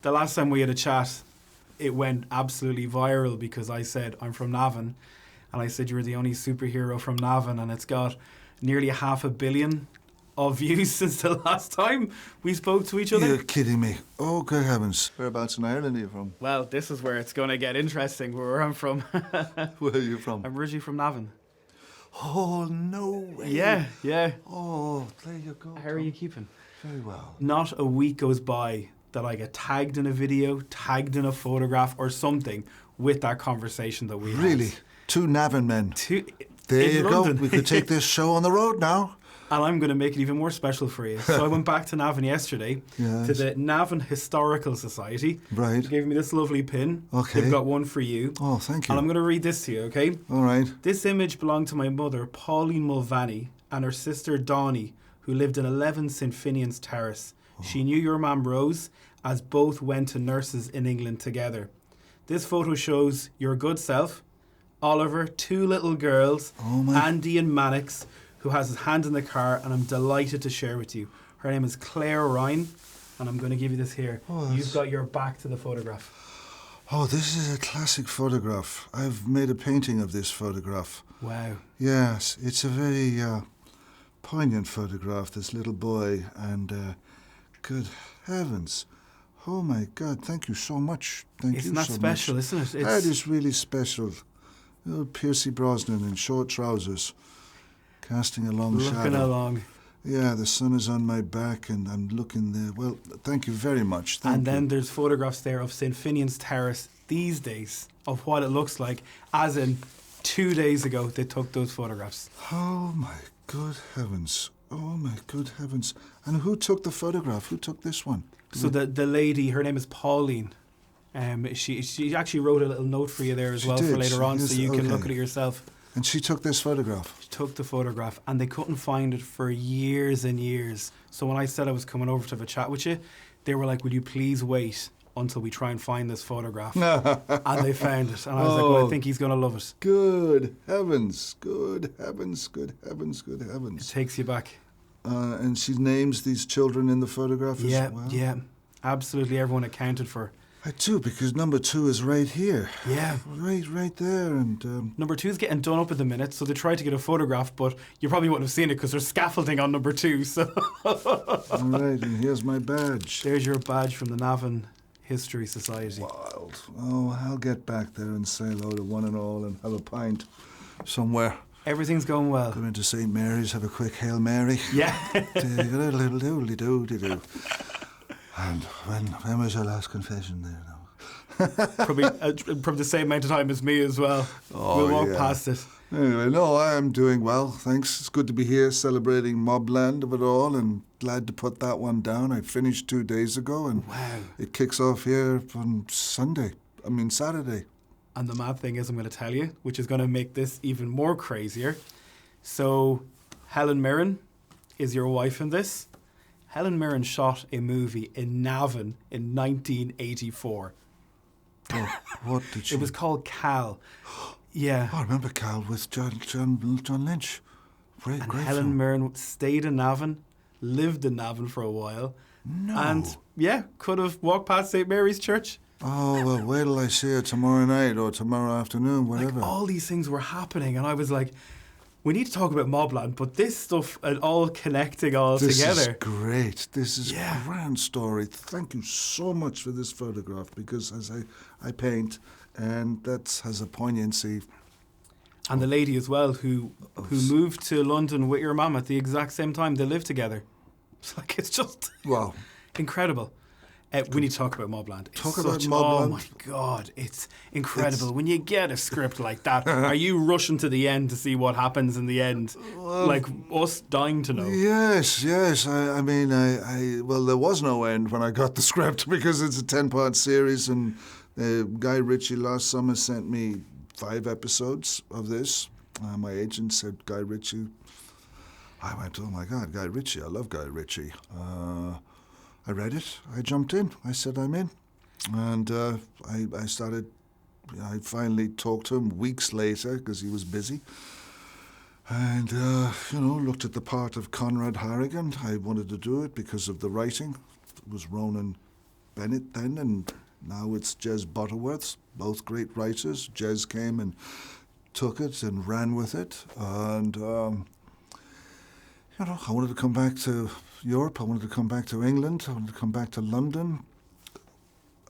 The last time we had a chat, it went absolutely viral because I said, I'm from Navan. And I said, you're the only superhero from Navan. And it's got nearly 500 million of views since the last time we spoke to each other. You're kidding me. Oh, good heavens. Whereabouts in Ireland are you from? Well, this is where it's going to get interesting, where I'm from. Where are you from? I'm originally from Navan. Oh, no way. Yeah. Oh, there you go. How are you keeping? Very well. Not a week goes by that I get tagged in a video, tagged in a photograph or something with that conversation that we had. Really? Two Navan men. There you London. go. We could take this show on the road now. And I'm going to make it even more special for you. So I went back to Navan yesterday to the Navan Historical Society. Right. They gave me this lovely pin. Okay. They've got one for you. Oh, thank you. And I'm going to read this to you, okay? All right. This image belonged to my mother, Pauline Mulvaney, and her sister, Donnie, who lived in 11 St. Finian's Terrace. Oh. She knew your mum, Rose, as both went to nurses in England together. This photo shows your good self, Oliver, two little girls, Andy and Mannix, who has his hand in the car, and I'm delighted to share with you. Her name is Claire Ryan, and I'm going to give you this here. Oh, you've got your back to the photograph. Oh, this is a classic photograph. I've made a painting of this photograph. Wow. Yes, it's a very poignant photograph, this little boy, and good heavens. Oh, my God, thank you so much. Thank you so much. Isn't that special, isn't it? That is really special. Pierce Brosnan in short trousers. Casting a long shadow. Looking along. Yeah, the sun is on my back and I'm looking there. Well, thank you very much. Thank you. Then there's photographs there of St. Finian's Terrace these days, of what it looks like, as in 2 days ago they took those photographs. Oh, my good heavens. Oh, my good heavens. And who took the photograph? Who took this one? So the lady, her name is Pauline. She actually wrote a little note for you there as well for later on, so you can look at it yourself. And she took this photograph? She took the photograph, and they couldn't find it for years and years. So when I said I was coming over to have a chat with you, they were like, will you please wait until we try and find this photograph? And they found it. And I was like, well, I think he's going to love it. Good heavens, good heavens, good heavens, good heavens. It takes you back. And she names these children in the photograph as well? Yeah, absolutely everyone accounted for. I do, because number 2 is right here. Yeah. Right there. And number 2 is getting done up at the minute, so they tried to get a photograph, but you probably wouldn't have seen it because there's scaffolding on number 2. So. All right, and here's my badge. There's your badge from the Navan History Society. Wild. Oh, I'll get back there and say hello to one and all and have a pint somewhere. Everything's going well. Go into St. Mary's, have a quick Hail Mary. Yeah. Doodly-doo. And when was your last confession there now? probably the same amount of time as me as well. We'll walk past it. Anyway, no, I am doing well, thanks. It's good to be here celebrating Mobland of it all, and glad to put that one down. I finished 2 days ago, and it kicks off here on Saturday. And the mad thing is, I'm going to tell you, which is going to make this even more crazier. So, Helen Mirren is your wife in this. Helen Mirren shot a movie in Navan in 1984. Oh, what did she? It was called Cal. Yeah. Oh, I remember Cal with John Lynch. Great Helen film. Mirren stayed in Navan, lived in Navan for a while. No. And, could have walked past St. Mary's Church. Oh, well, wait till I see her tomorrow night or tomorrow afternoon, whatever. Like, all these things were happening, and I was like, we need to talk about Mobland, but this stuff and all connecting all together. This is great. This is a grand story. Thank you so much for this photograph, because as I paint, and that has a poignancy. And the lady as well who moved to London with your mum at the exact same time. They lived together. It's just incredible. We need to talk about Mobland. Mobland. Oh my God, it's incredible. When you get a script like that, are you rushing to the end to see what happens in the end? Like us dying to know. Yes. I mean, well, there was no end when I got the script, because it's a 10-part series, and Guy Ritchie last summer sent me 5 episodes of this. My agent said, Guy Ritchie. I went, oh my God, Guy Ritchie. I love Guy Ritchie. I read it. I jumped in. I said, I'm in. And I started, I finally talked to him weeks later because he was busy. And, looked at the part of Conrad Harrigan. I wanted to do it because of the writing. It was Ronan Bennett then, and now it's Jez Butterworth, both great writers. Jez came and took it and ran with it, and I wanted to come back to Europe, I wanted to come back to England, I wanted to come back to London.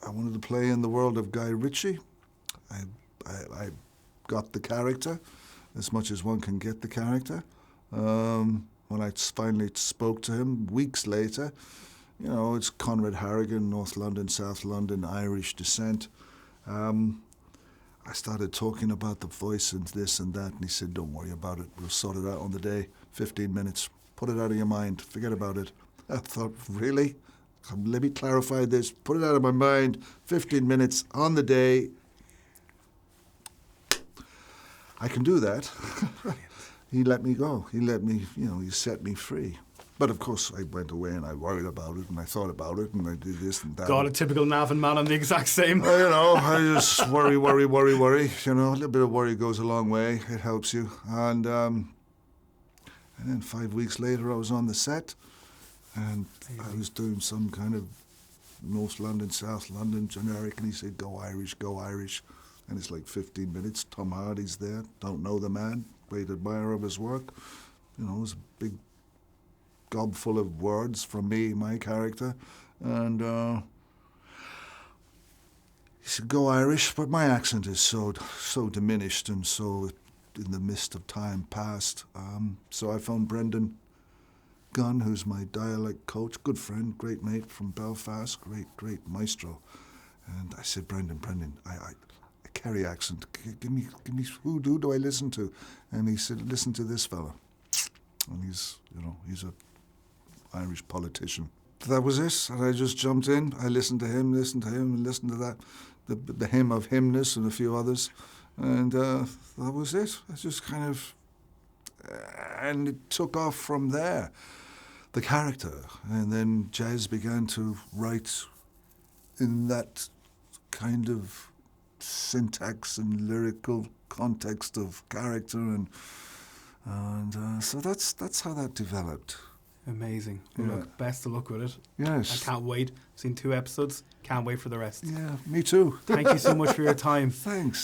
I wanted to play in the world of Guy Ritchie. I got the character, as much as one can get the character. When I finally spoke to him, weeks later, it's Conrad Harrigan, North London, South London, Irish descent. I started talking about the voice and this and that, and he said, don't worry about it, we'll sort it out on the day, 15 minutes. Put it out of your mind, forget about it. I thought, really? Let me clarify this, put it out of my mind, 15 minutes on the day. I can do that. He let me go. He let me, he set me free. But of course, I went away and I worried about it and I thought about it and I did this and that. God, a typical Navan man, I'm the exact same. I just worry. A little bit of worry goes a long way. It helps you. And then 5 weeks later, I was on the set and I was doing some kind of North London, South London generic, and he said, go Irish. And it's like 15 minutes. Tom Hardy's there, don't know the man, great admirer of his work. It was a big gob full of words from me, my character. And he said, go Irish, but my accent is so diminished and so in the mist of time past. So I phoned Brendan Gunn, who's my dialect coach, good friend, great mate from Belfast, great maestro. And I said, Brendan, I Kerry accent, give me who do I listen to? And he said, listen to this fella. And he's a Irish politician. That was it, and I just jumped in. I listened to him, and listened to that, the hymn of hymnus and a few others. And that was it. I just kind of, and it took off from there, the character. And then Jez began to write in that kind of syntax and lyrical context of character, and so that's how that developed. Amazing. Well, Yeah. look, best of luck with it. Yes. I can't wait. Seen 2 episodes. Can't wait for the rest. Yeah, me too. Thank you so much for your time. Thanks.